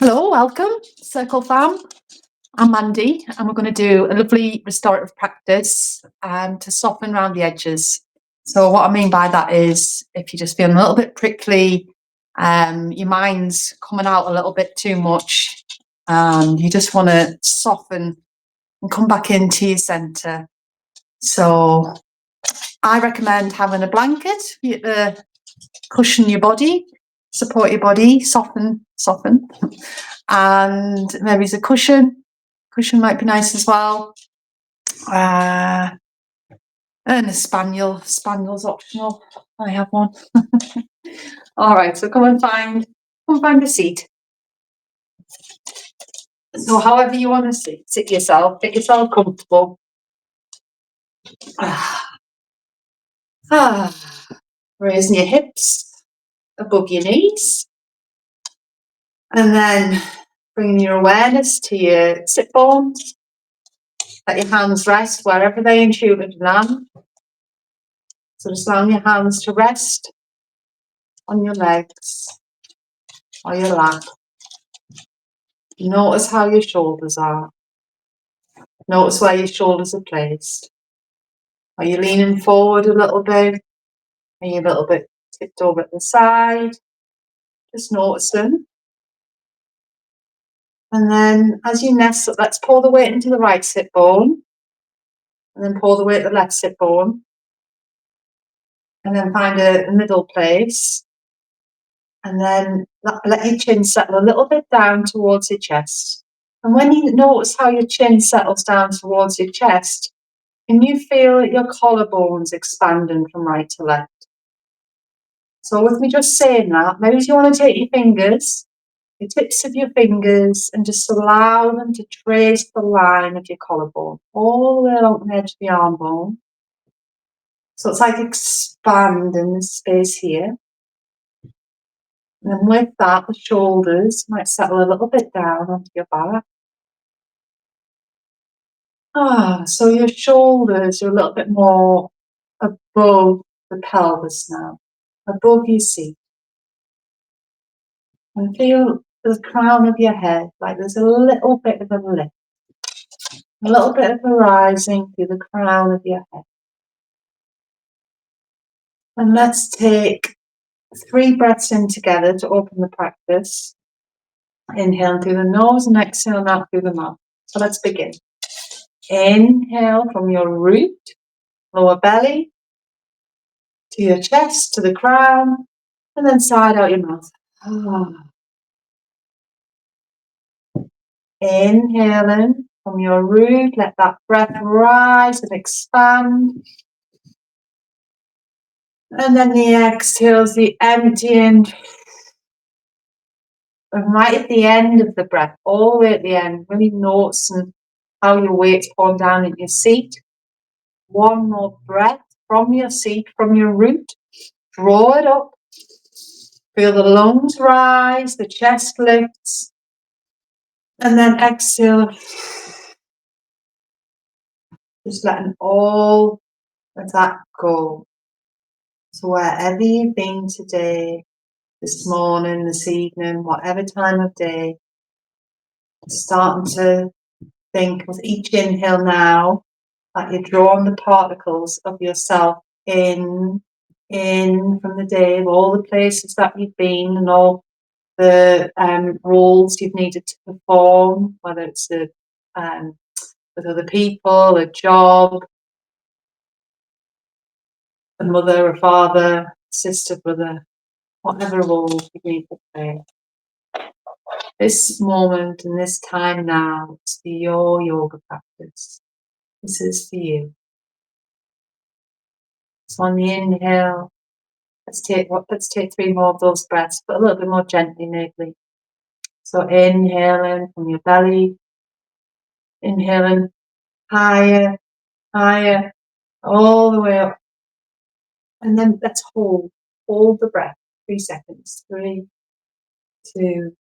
Hello, welcome, Circle Fam. I'm Mandy, and we're going to do a lovely restorative practice to soften around the edges. So, what I mean by that is if you're just feeling a little bit prickly, your mind's coming out a little bit too much, and you just want to soften and come back into your centre. So, I recommend having a blanket to cushion your body, support your body, soften. And maybe it's a cushion. Cushion might be nice as well. And a spaniel. Spaniel's optional. I have one. All right, so come and find a seat. So however you want to sit yourself, get yourself comfortable. Raising your hips above your knees. And then bringing your awareness to your sit bones. Let your hands rest wherever they intuitively land. So just allow your hands to rest on your legs or your lap. Notice how your shoulders are. Notice where your shoulders are placed. Are you leaning forward a little bit? Are you a little bit tipped over at the side? Just notice them. And then as you nest, let's pull the weight into the right sit bone. And then pull the weight at the left sit bone. And then find a middle place. And then let your chin settle a little bit down towards your chest. And when you notice how your chin settles down towards your chest, can you feel your collarbones expanding from right to left? So with me just saying that, maybe you want to take your fingers, the tips of your fingers, and just allow them to trace the line of your collarbone all the way along the edge of the arm bone. So it's like expanding the space here. And then with that, the shoulders might settle a little bit down onto your back. So your shoulders are a little bit more above the pelvis now, above your seat. And feel the crown of your head, like there's a little bit of a lift, a little bit of a rising through the crown of your head. And let's take 3 breaths in together to open the practice. Inhale through the nose and exhale out through the mouth. So let's begin. Inhale from your root, lower belly, to your chest, to the crown, and then side out your mouth. Inhaling from your root, let that breath rise and expand. And then the exhale is the emptying. And right at the end of the breath, all the way at the end, really noticing how your weight's gone down in your seat. One more breath from your seat, from your root. Draw it up. Feel the lungs rise, the chest lifts. And then exhale. Just letting all of that go. So wherever you've been today, this morning, this evening, whatever time of day, starting to think with each inhale now that you're drawing the particles of yourself in from the day, of all the places that you've been and all the roles you've needed to perform, whether it's with other people, a job, a mother, a father, sister, brother, whatever role you need to play. This moment and this time now is for your yoga practice. This is for you. So on the inhale, let's take 3 more of those breaths, but a little bit more gently, maybe. So inhaling from your belly, inhaling higher, higher, all the way up. And then let's hold the breath, 3 seconds. 3, 2,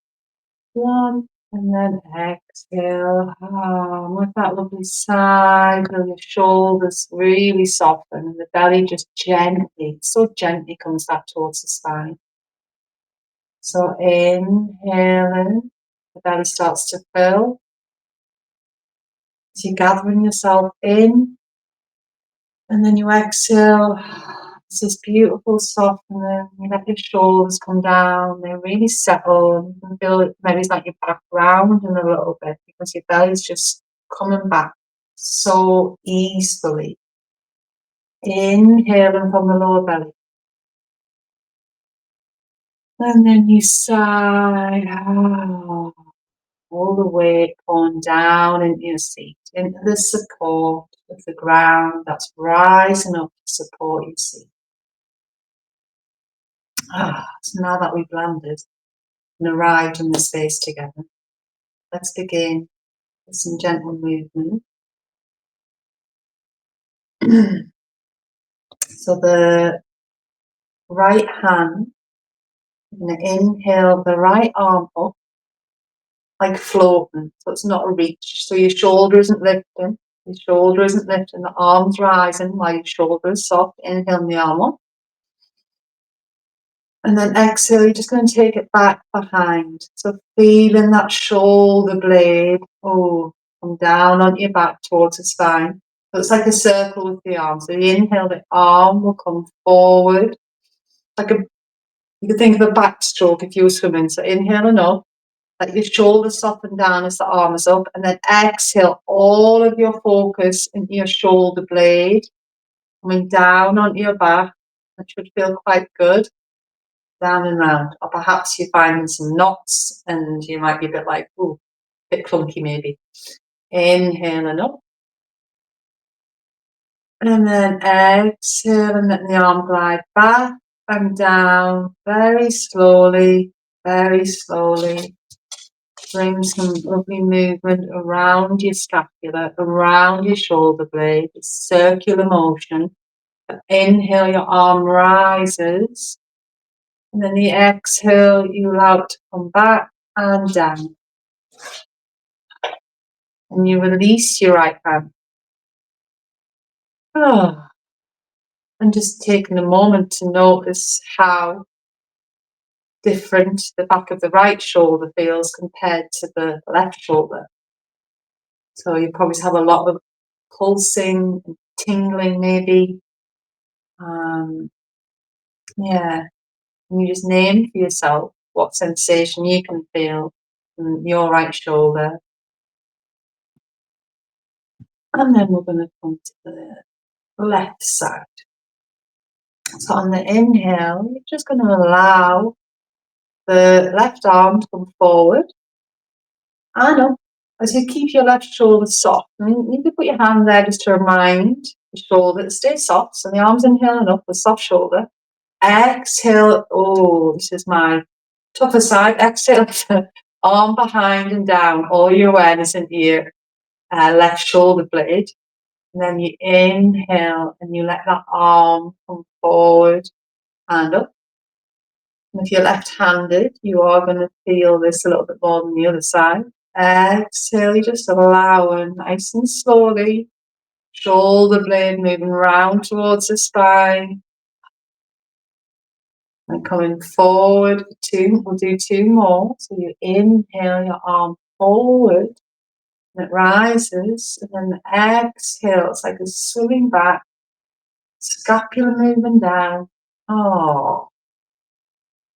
1. And then exhale. With that lovely sigh, feel your shoulders really soften and the belly just gently, so gently comes back towards the spine. So inhaling, the the belly starts to fill. So you're gathering yourself in, and then you exhale. It's this beautiful softening. You let your shoulders come down. They really settle. You can feel it, maybe it's like your back rounding a little bit because your belly's just coming back so easily. Inhaling from the lower belly. And then you sigh. All the weight on down into your seat, into the support of the ground that's rising up to support your seat. So now that we've landed and arrived in the space together, let's begin with some gentle movement. So the right hand, I'm going to inhale the right arm up, like floating, so it's not a reach. So your shoulder isn't lifting, the arm's rising while your shoulder is soft. Inhale the arm up. And then exhale, you're just going to take it back behind. So feeling that shoulder blade, come down onto your back towards the spine. So it's like a circle with the arm. So you inhale, the arm will come forward. You could think of a backstroke if you were swimming. So inhaling up, let your shoulders soften down as the arm is up. And then exhale, all of your focus into your shoulder blade, coming down onto your back. That should feel quite good. Down and round, or perhaps you're finding some knots and you might be a bit like, a bit clunky maybe. Inhaling up. And then exhale and let the arm glide back and down very slowly, very slowly. Bring some lovely movement around your scapula, around your shoulder blade, circular motion. Inhale, your arm rises. And then the exhale, you allow it to come back and down. And you release your right hand. And just taking a moment to notice how different the back of the right shoulder feels compared to the left shoulder. So you probably have a lot of pulsing and tingling maybe. And you just name for yourself what sensation you can feel in your right shoulder. And then we're going to come to the left side. So on the inhale, you're just going to allow the left arm to come forward and up as you keep your left shoulder soft. And you can put your hand there just to remind the shoulder to stay soft. So the arm's inhaling up with soft shoulder. Exhale. This is my tougher side. Exhale, arm behind and down. All your awareness into your left shoulder blade. And then you inhale and you let that arm come forward and up. And if you're left-handed, you are going to feel this a little bit more than the other side. Exhale, you're just allowing nice and slowly, shoulder blade moving round towards the spine. And coming forward for two, we'll do two more. So you inhale your arm forward, and it rises, and then exhale, it's like a swimming back, scapula moving down.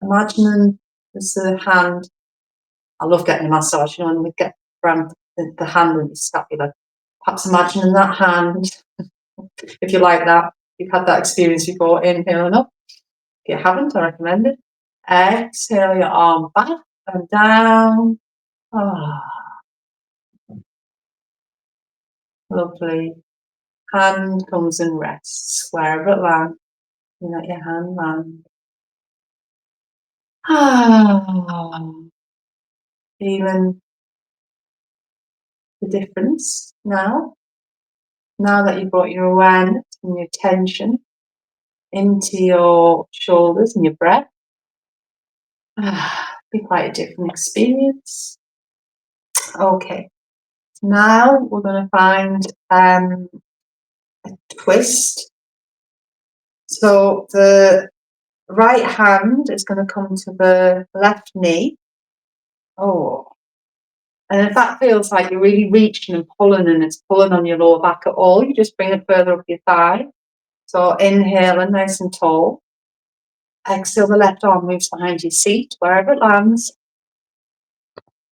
Imagining there's a hand. I love getting a massage, when we get around the hand and the scapula. Perhaps imagining that hand, if you like that, you've had that experience before, inhaling up. If you haven't, I recommend it. Exhale your arm back and down. Lovely. Hand comes and rests wherever it lands. You let your hand land. Feeling the difference now. Now that you've brought your awareness and your attention into your shoulders and your breath. Be quite a different experience. Okay. Now we're going to find a twist. So the right hand is going to come to the left knee. And if that feels like you're really reaching and pulling and it's pulling on your lower back at all, you just bring it further up your thigh. So inhaling nice and tall. Exhale, the left arm moves behind your seat, wherever it lands.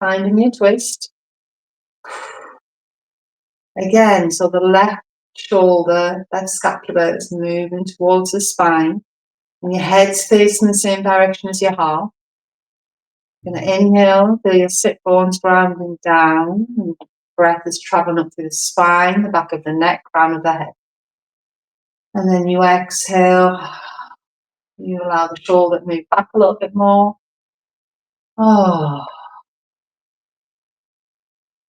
Finding your twist. Again, so the left shoulder, left scapula is moving towards the spine. And your head's facing the same direction as your heart. You're going to inhale, feel your sit bones grounding down. And breath is traveling up through the spine, the back of the neck, crown of the head. And then you exhale. You allow the shoulder to move back a little bit more. Oh.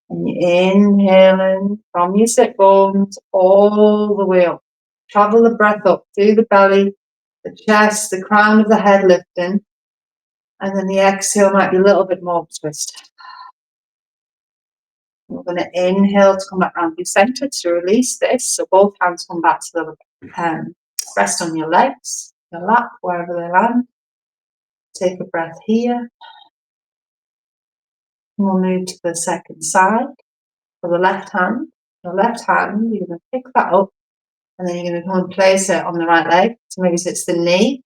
And you're inhaling from your sit bones all the way up. Travel the breath up through the belly, the chest, the crown of the head lifting. And then the exhale might be a little bit more twist. We're going to inhale to come back around your center to release this. So both hands come back to the rest on your legs, your lap, wherever they land. Take a breath here. We'll move to the second side. For the left hand, your left hand, you're going to pick that up and then you're going to come and place it on the right leg. So maybe it's the knee,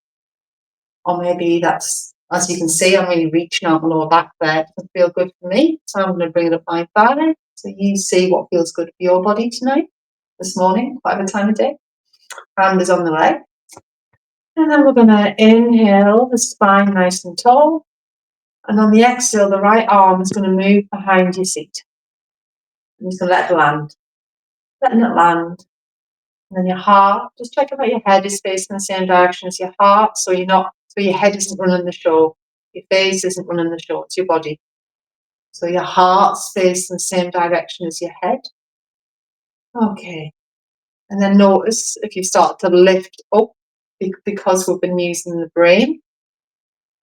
or maybe that's, as you can see, I'm really reaching out the lower back there. It doesn't feel good for me. So I'm going to bring it up my thigh. So you see what feels good for your body tonight, this morning, whatever time of day. Hand is on the leg. And then we're going to inhale, the spine nice and tall. And on the exhale, the right arm is going to move behind your seat. I'm just going to let it land. Letting it land. And then your heart, just checking that your head is facing the same direction as your heart, so your head isn't running the show. Your face isn't running the show, it's your body. So your heart's facing the same direction as your head. Okay. And then notice if you start to lift up, because we've been using the brain,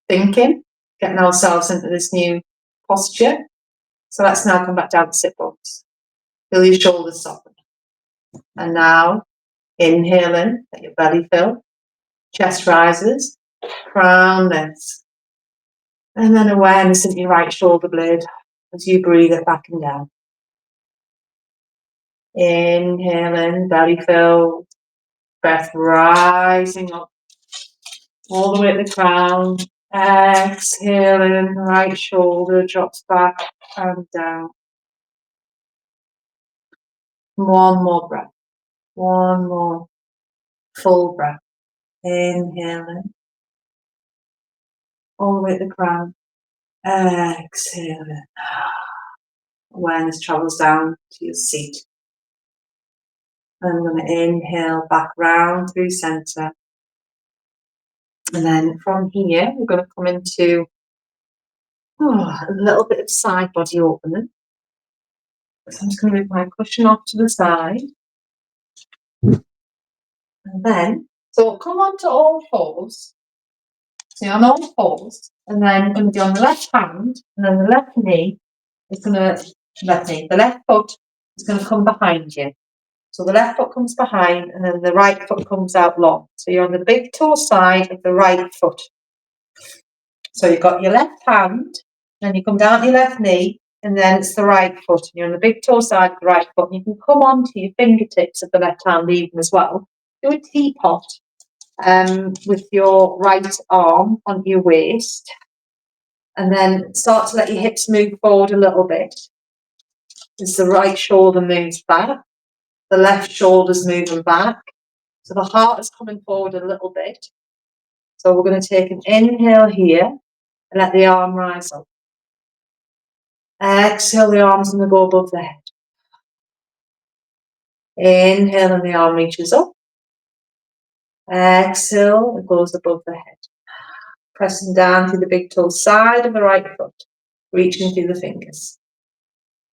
thinking, getting ourselves into this new posture. So let's now come back down to sit bones. Feel your shoulders soften. And now, inhaling, let your belly fill. Chest rises, crown lifts. And then awareness into your right shoulder blade as you breathe it back and down. Inhaling, belly filled, breath rising up all the way to the crown. Exhaling, right shoulder drops back and down. One more breath. One more full breath. Inhaling, all the way to the crown. Exhaling. Awareness travels down to your seat. And I'm going to inhale back round through center. And then from here, we're going to come into a little bit of side body opening. So I'm just going to move my cushion off to the side. And then, so come on to all fours. So you're on all fours. And then you're going to be on the left hand. And then the left knee is going to, the left foot is going to come behind you. So the left foot comes behind and then the right foot comes out long. So you're on the big toe side of the right foot. So you've got your left hand, then you come down to your left knee, and then it's the right foot. And you're on the big toe side of the right foot. And you can come onto your fingertips of the left hand even as well. Do a teapot with your right arm onto your waist. And then start to let your hips move forward a little bit. As the right shoulder moves back. The left shoulder's moving back. So the heart is coming forward a little bit. So we're going to take an inhale here and let the arm rise up. Exhale, the arm's going to go above the head. Inhale and the arm reaches up. Exhale, it goes above the head. Pressing down through the big toe side of the right foot, reaching through the fingers.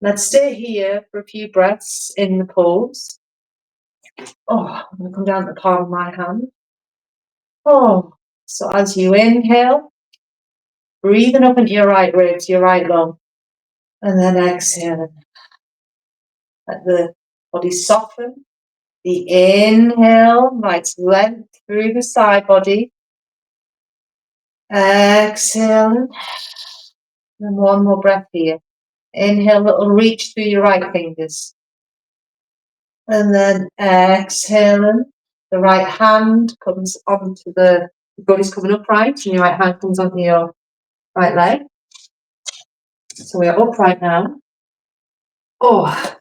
Let's stay here for a few breaths in the pose. I'm going to come down to the palm of my hand. So as you inhale, breathing up into your right ribs, your right lung, and then exhaling. Let the body soften. The inhale invites length through the side body. Exhale. And one more breath here. Inhale, little reach through your right fingers. And then exhaling, the right hand comes onto your body's coming upright, and your right hand comes onto your right leg. So we are upright now. Oh.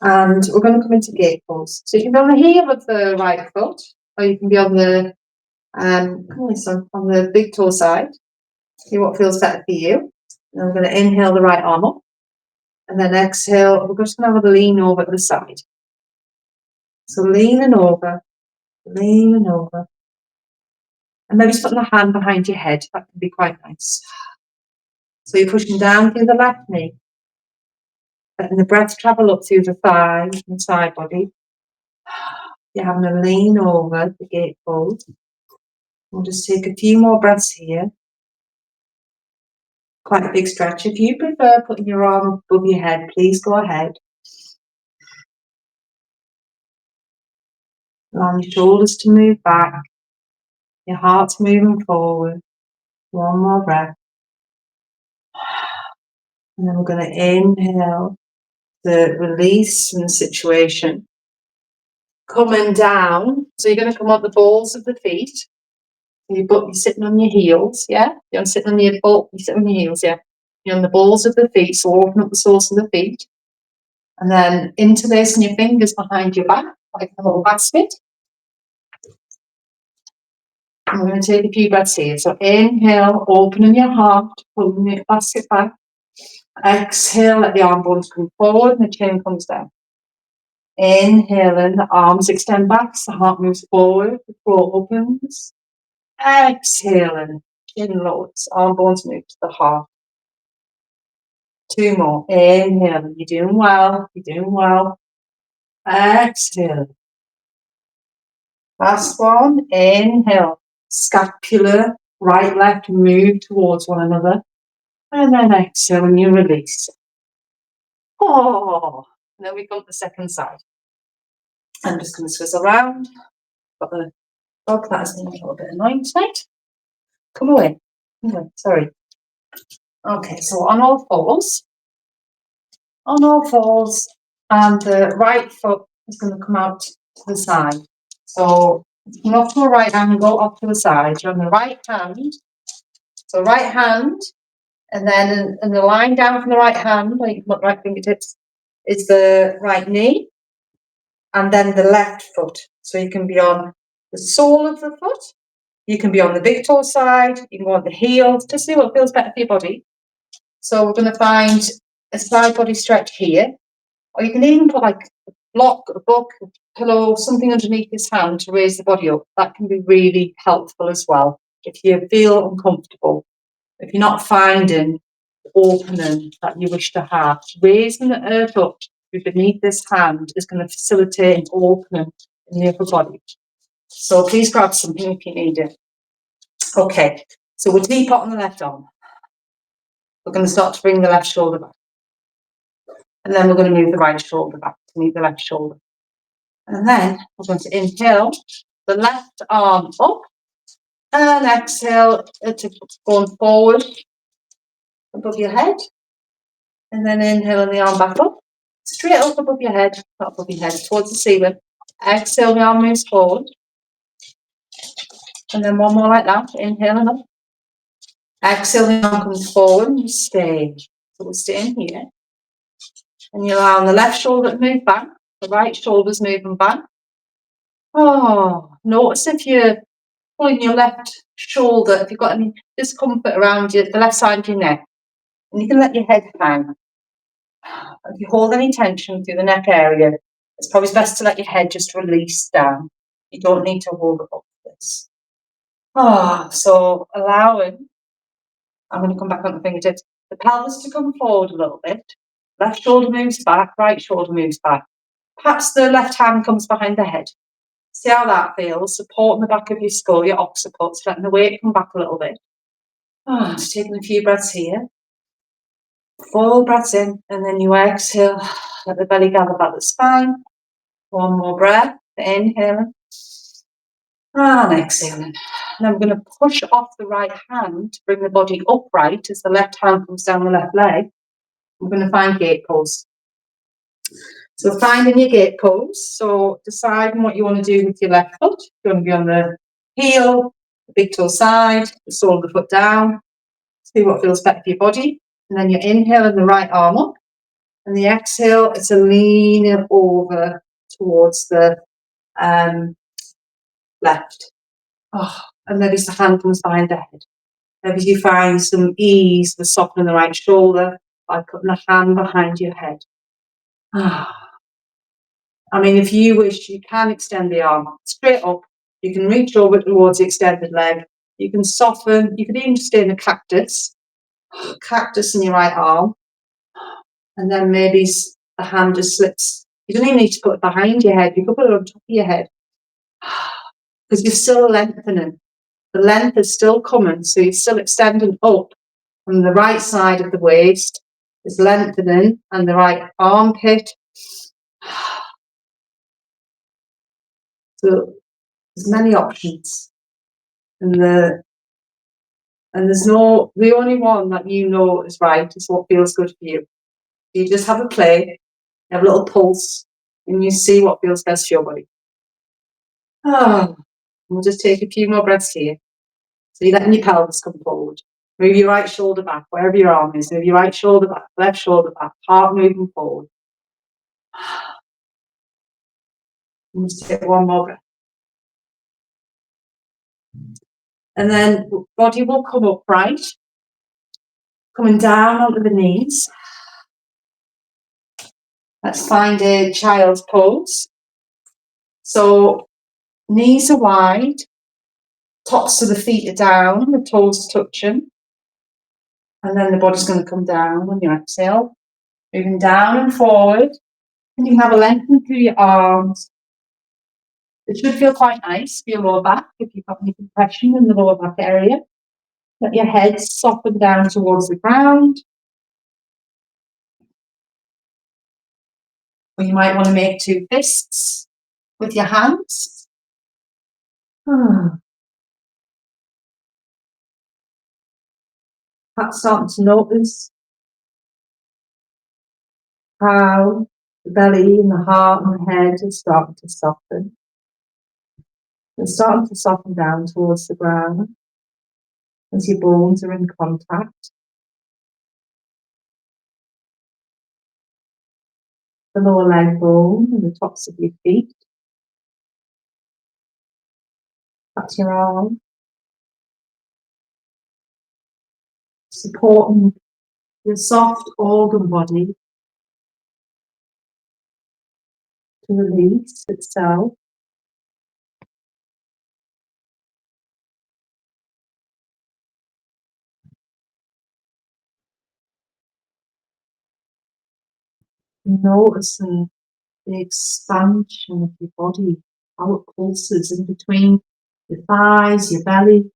And we're going to come into gate pose. So you can be on the heel of the right foot, or you can be on the on the big toe side. See what feels better for you. And I'm going to inhale the right arm up, and then exhale. We're just going to have a lean over to the side. So leaning over, and maybe just putting the hand behind your head. That can be quite nice. So you're pushing down through the left knee, letting the breath travel up through the thigh and side body. You're having a lean over the gate pose. We'll just take a few more breaths here. Quite a big stretch. If you prefer putting your arm above your head, please go ahead. Allow your shoulders to move back. Your heart's moving forward. One more breath. And then we're going to inhale the release from the situation. Coming down. So you're going to come on the balls of the feet. You're sitting on your heels, yeah? You're sitting on your heels, yeah? You're on the balls of the feet, so open up the soles of the feet. And then interlacing your fingers behind your back, like a little basket. And we're going to take a few breaths here. So inhale, opening your heart, pulling your basket back. Exhale, let the arm bones come forward and the chin comes down. Inhaling, the arms extend back, so the heart moves forward, the throat opens. Exhaling, chin lowers, arm bones move to the heart. 2 more. Inhaling, you're doing well, Exhale. Last one, inhale. Scapula, right, left, move towards one another. And then exhale and you release. Oh, and then we come to the second side. I'm just going to swizzle around. Got the dog that is a little bit annoying tonight. Come away. Sorry. Okay, so on all fours, and the right foot is going to come out to the side. So come off to a right angle, off to the side. You're on the right hand. So right hand, and then in the line down from the right hand, like right fingertips, is the right knee, and then the left foot. So you can be on the sole of the foot, you can be on the big toe side, you can go on the heel, just see what feels better for your body. So we're going to find a side body stretch here, or you can even put like a block, a book, a pillow, something underneath this hand to raise the body up. That can be really helpful as well if you feel uncomfortable. If you're not finding the opening that you wish to have, raising the earth up beneath this hand is going to facilitate an opening in the upper body. So please grab something if you need it. Okay, so we'll teapot on the left arm. We're going to start to bring the left shoulder back. And then we're going to move the right shoulder back to meet the left shoulder. And then we're going to inhale the left arm up and exhale to going forward above your head. And then inhaling the arm back up, straight up above your head, not above your head, towards the ceiling. Exhale, the arm moves forward. And then one more like that, inhaling up. Exhale, the arm comes forward and you stay. So we're staying here. And you allow the left shoulder to move back, the right shoulder's moving back. Oh, notice if you're pulling your left shoulder, if you've got any discomfort around the left side of your neck, and you can let your head hang. If you hold any tension through the neck area, it's probably best to let your head just release down. You don't need to hold it up for this. So allowing, I'm going to come back on the fingertips, the pelvis to come forward a little bit. Left shoulder moves back, right shoulder moves back. Perhaps the left hand comes behind the head. See how that feels, supporting the back of your skull, your occiputs, letting the weight come back a little bit. Just taking a few breaths here. Full breaths in, and then you exhale, let the belly gather back the spine. One more breath, inhaling, and exhaling. Then we're going to push off the right hand to bring the body upright as the left hand comes down the left leg. We're going to find gate pose. So finding your gate pose. So deciding what you want to do with your left foot. You're going to be on the heel, the big toe side, the sole of the foot down. See what feels better for your body. And then you inhale in the right arm up. And the exhale, it's a leaning over towards the left. Oh, and maybe the hand comes behind the head. Maybe you find some ease with softening the right shoulder by putting a hand behind your head. I mean, if you wish, you can extend the arm straight up. You can reach over towards the extended leg. You can soften. You can even stay in a cactus in your right arm. And then maybe the hand just slips. You don't even need to put it behind your head. You can put it on top of your head. Because you're still lengthening. The length is still coming. So you're still extending up from the right side of the waist. It's lengthening and the right armpit. So there's many options. And there's no, the only one that you know is right is what feels good for you. You just have a play, you have a little pulse, and you see what feels best for your body. We'll just take a few more breaths here. So you're letting your pelvis come forward. Move your right shoulder back, wherever your arm is. Move your right shoulder back, left shoulder back, heart moving forward. And just take one more breath. And then body will come upright, coming down onto the knees. Let's find a child's pose. So knees are wide, tops of the feet are down, the toes touching. And then the body's going to come down when you exhale, moving down and forward. And you can have a lengthen through your arms. It should feel quite nice for your lower back if you've got any compression in the lower back area. Let your head soften down towards the ground. Or you might want to make two fists with your hands. Perhaps starting to notice how the belly and the heart and the head are starting to soften. They're starting to soften down towards the ground as your bones are in contact. The lower leg bone and the tops of your feet. That's your arm. Supporting your soft organ body to release itself. Noticing the expansion of your body, how it pulses in between your thighs, your belly,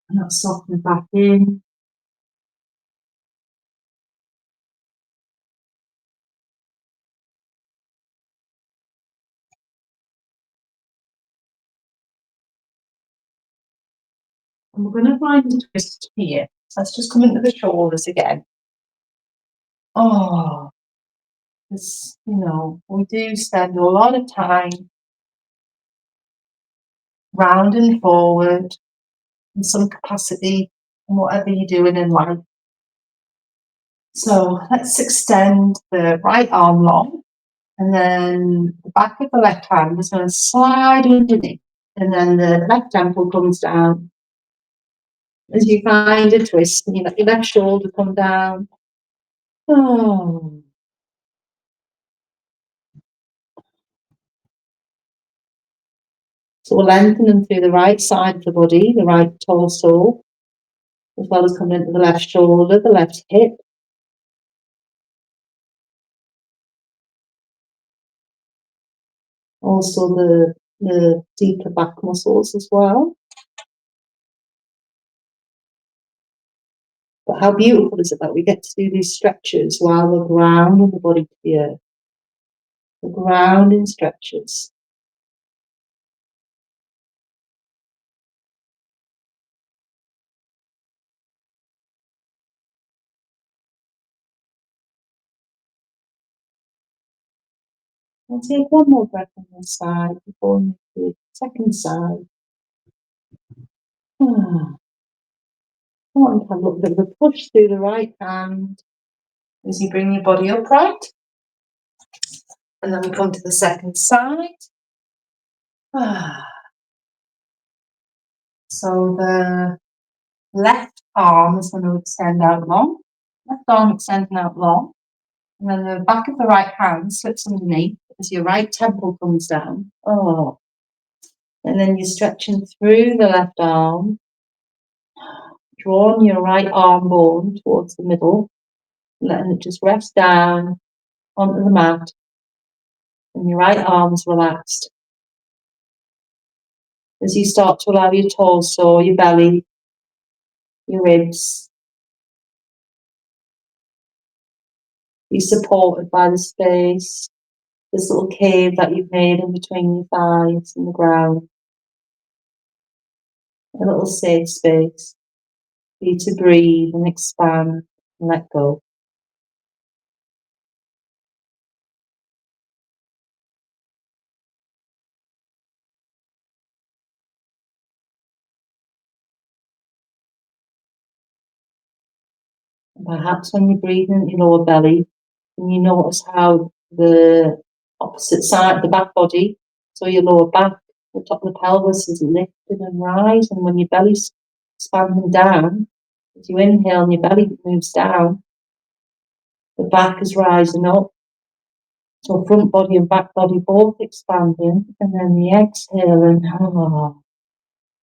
and that softening back in. And we're going to find a twist here. Let's just come into the shoulders again. Because, we do spend a lot of time rounding forward in some capacity in whatever you're doing in life. So let's extend the right arm long, and then the back of the left hand is going to slide underneath, and then the left ankle comes down. As you find a twist, and you let your left shoulder come down. So we're lengthening through the right side of the body, the right torso, as well as coming into the left shoulder, the left hip. Also the deeper back muscles as well. But how beautiful is it that we get to do these stretches while we're grounding the body to the earth? The grounding stretches. I'll take one more breath on this side before we move to the second side. I want to have a little bit of a push through the right hand as you bring your body upright. And then we come to the second side. So the left arm is going to extend out long. Left arm extending out long. And then the back of the right hand slips underneath as your right temple comes down. And then you're stretching through the left arm, drawing your right arm bone towards the middle, letting it just rest down onto the mat. And your right arm's relaxed. As you start to allow your torso, your belly, your ribs, be supported by the space, this little cave that you've made in between your thighs and the ground. A little safe space for you to breathe and expand and let go. And perhaps when you're breathing into your lower belly, and you notice how the opposite side, the back body, so your lower back, the top of the pelvis is lifted and rise, and when your belly's expanding down, as you inhale and your belly moves down, the back is rising up. So front body and back body both expanding, and then the exhaling,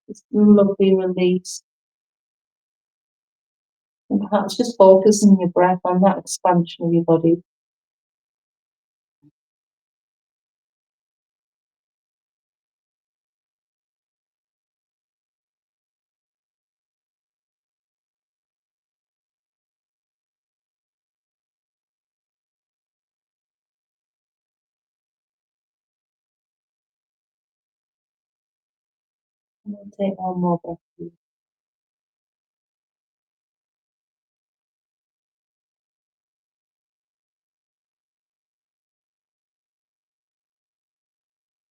this lovely release. And perhaps just focusing your breath on that expansion of your body. And we'll take one more breath.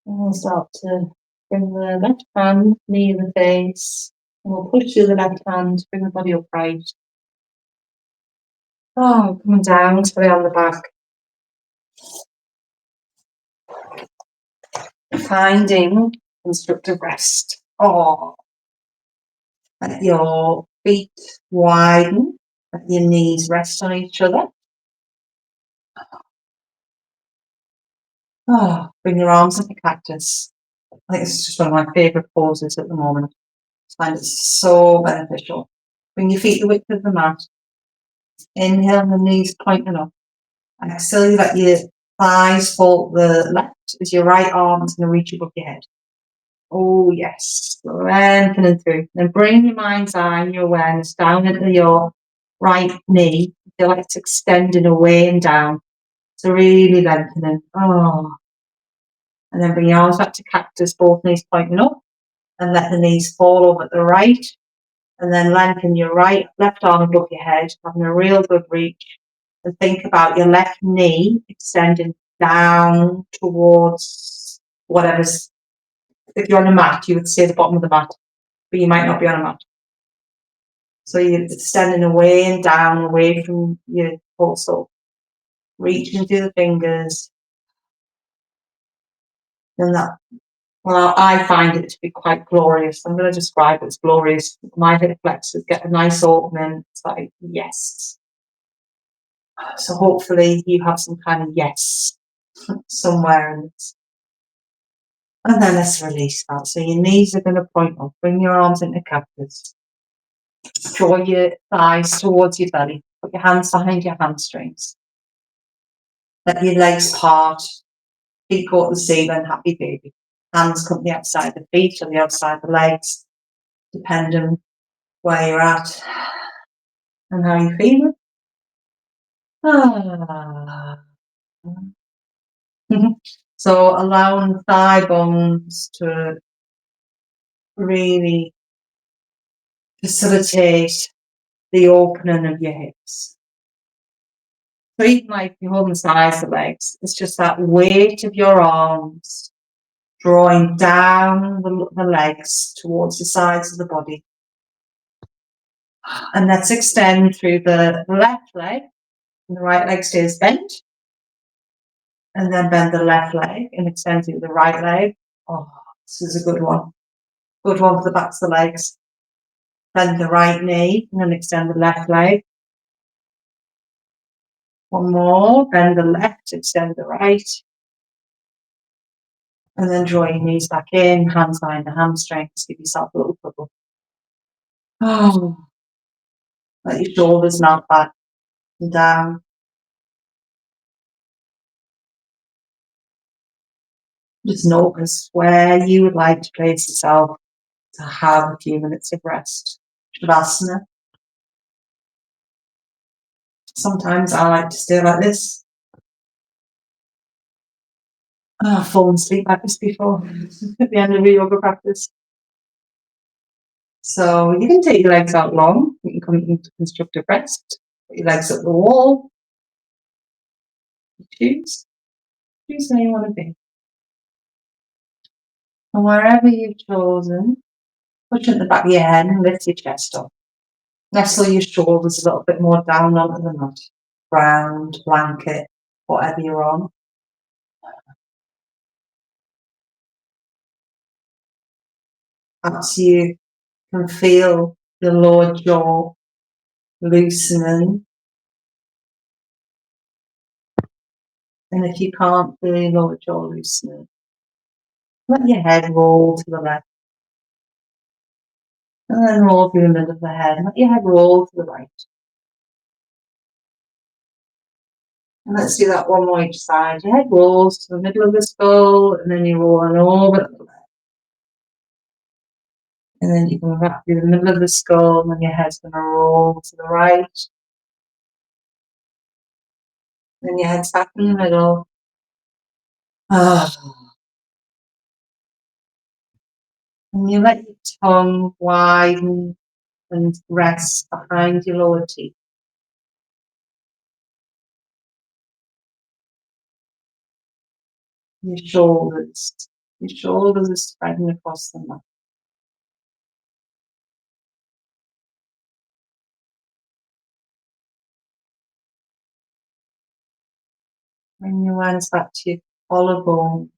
And we'll start to bring the left hand near the face. And we'll push through the left hand, bring the body upright. Coming down to lay on the back. Finding constructive rest. Let your feet widen. Let your knees rest on each other. Bring your arms like a cactus. I think it's just one of my favourite poses at the moment. I find it so beneficial. Bring your feet the width of the mat. Inhale and the knees pointing up. And exhale, you let your thighs fall to the left as your right arm is going to reach above your head. Oh, yes. Lengthening through. Then bring your mind's eye and your awareness down into your right knee. Feel like it's extending away and down. So really lengthening. And then bring your arms back to cactus, both knees pointing up. And let the knees fall over to the right. And then lengthen your left arm above your head, having a real good reach. And think about your left knee extending down towards whatever's, if you're on a mat, you would say the bottom of the mat, but you might not be on a mat. So you're extending away and down, away from your torso, reaching through the fingers. And that, well, I find it to be quite glorious. I'm going to describe it as glorious. My hip flexors get a nice opening. It's like, yes. So hopefully you have some kind of yes somewhere in this. And then let's release that. So your knees are going to point up. Bring your arms into cactus. Draw your thighs towards your belly. Put your hands behind your hamstrings. Let your legs part. Feet go to the ceiling. Happy baby. Hands come to the outside of the feet or the outside of the legs, depending where you're at and how you're feeling. So allowing thigh bones to really facilitate the opening of your hips. So even like you're holding the sides of the legs, it's just that weight of your arms drawing down the legs towards the sides of the body. And let's extend through the left leg, and the right leg stays bent. And then bend the left leg and extend through the right leg. Oh, this is a good one. Good one for the backs of the legs. Bend the right knee and then extend the left leg. One more, bend the left, extend the right. And then draw your knees back in, hands behind the hamstrings, give yourself a little cuddle. Oh, let your shoulders melt back and down. Just notice where you would like to place yourself to have a few minutes of rest. Shavasana. Sometimes I like to stay like this. I've fallen asleep like this before at the end of a yoga practice. So you can take your legs out long. You can come into constructive rest. Put your legs up the wall. Choose where you want to be. And wherever you've chosen, push at the back of your head and lift your chest up. Nestle your shoulders a little bit more down onto the mat. Ground, blanket, whatever you're on. Perhaps you can feel the lower jaw loosening. And if you can't feel your lower jaw loosening, let your head roll to the left. And then roll through the middle of the head. Let your head roll to the right. And let's do that one more each side. Your head rolls to the middle of the skull, and then you roll on over to the left. And then you come back through the middle of the skull, and then your head's going to roll to the right. Then your head's back in the middle. And you let your tongue widen and rest behind your lower teeth. Your shoulders are spreading across the mat. Bring your hands back to your collarbones.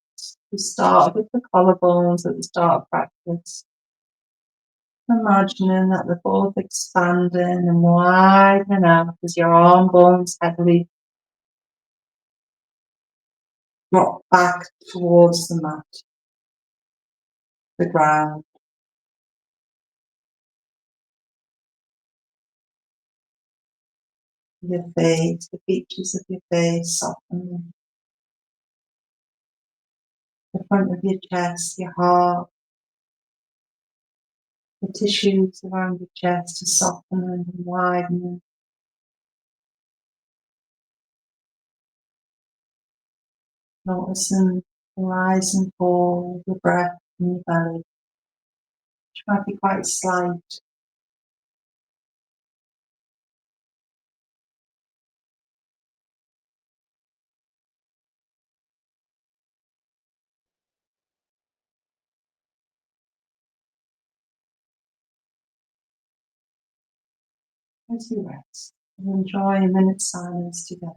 We start with the collarbones at the start of practice. Imagining that they're both expanding and widening out as your arm bones heavily drop back towards the mat, the ground. Your face, the features of your face softening. The front of your chest, your heart, the tissues around your chest are softening and widening. Noticing the rise and fall of the breath in your belly, which might be quite slight. As you rest and enjoy a minute's silence together.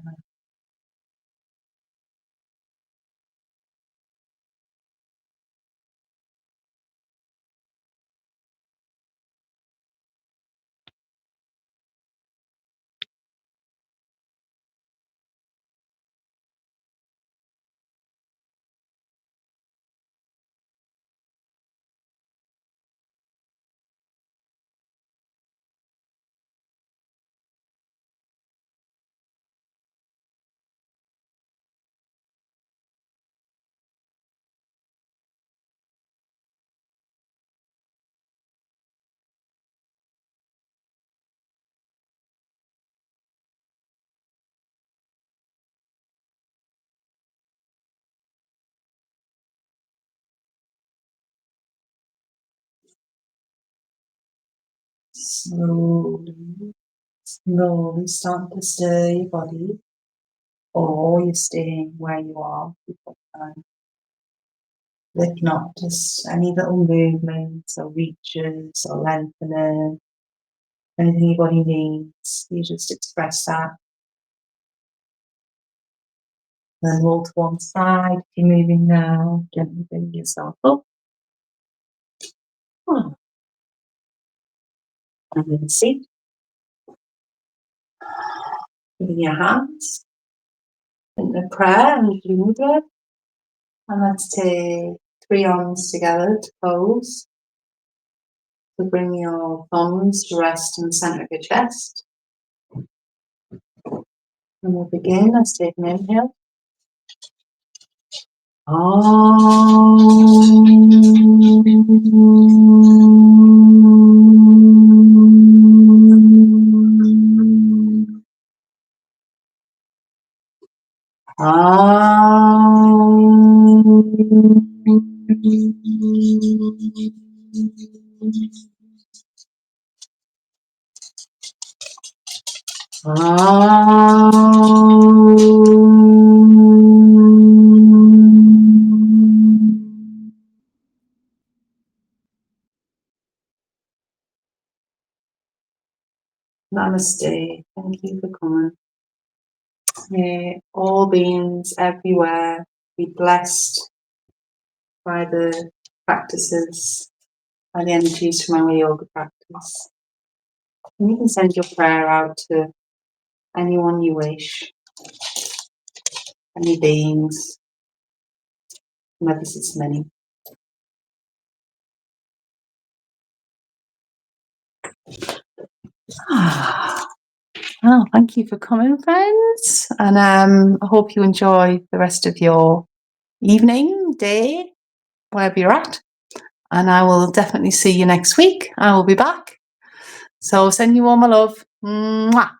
Slowly start to stir your body. or you're staying where you are. If not, just any little movements or reaches or lengthening, anything your body needs, you just express that. Then roll to one side. If you're moving now, gently bring yourself up. And then sit. With your hands. In the prayer and mudra. And let's take 3 arms together to pose. So bring your thumbs to rest in the center of your chest. And we'll begin. Let's take an inhale. Namaste. Thank you for coming. May all beings everywhere be blessed by the practices, by the energies from our yoga practice. And you can send your prayer out to anyone you wish, any beings, whether it's many. Well, thank you for coming, friends, and I hope you enjoy the rest of your evening, day, wherever you're at, and I will definitely see you next week. I will be back, so send you all my love. Mwah.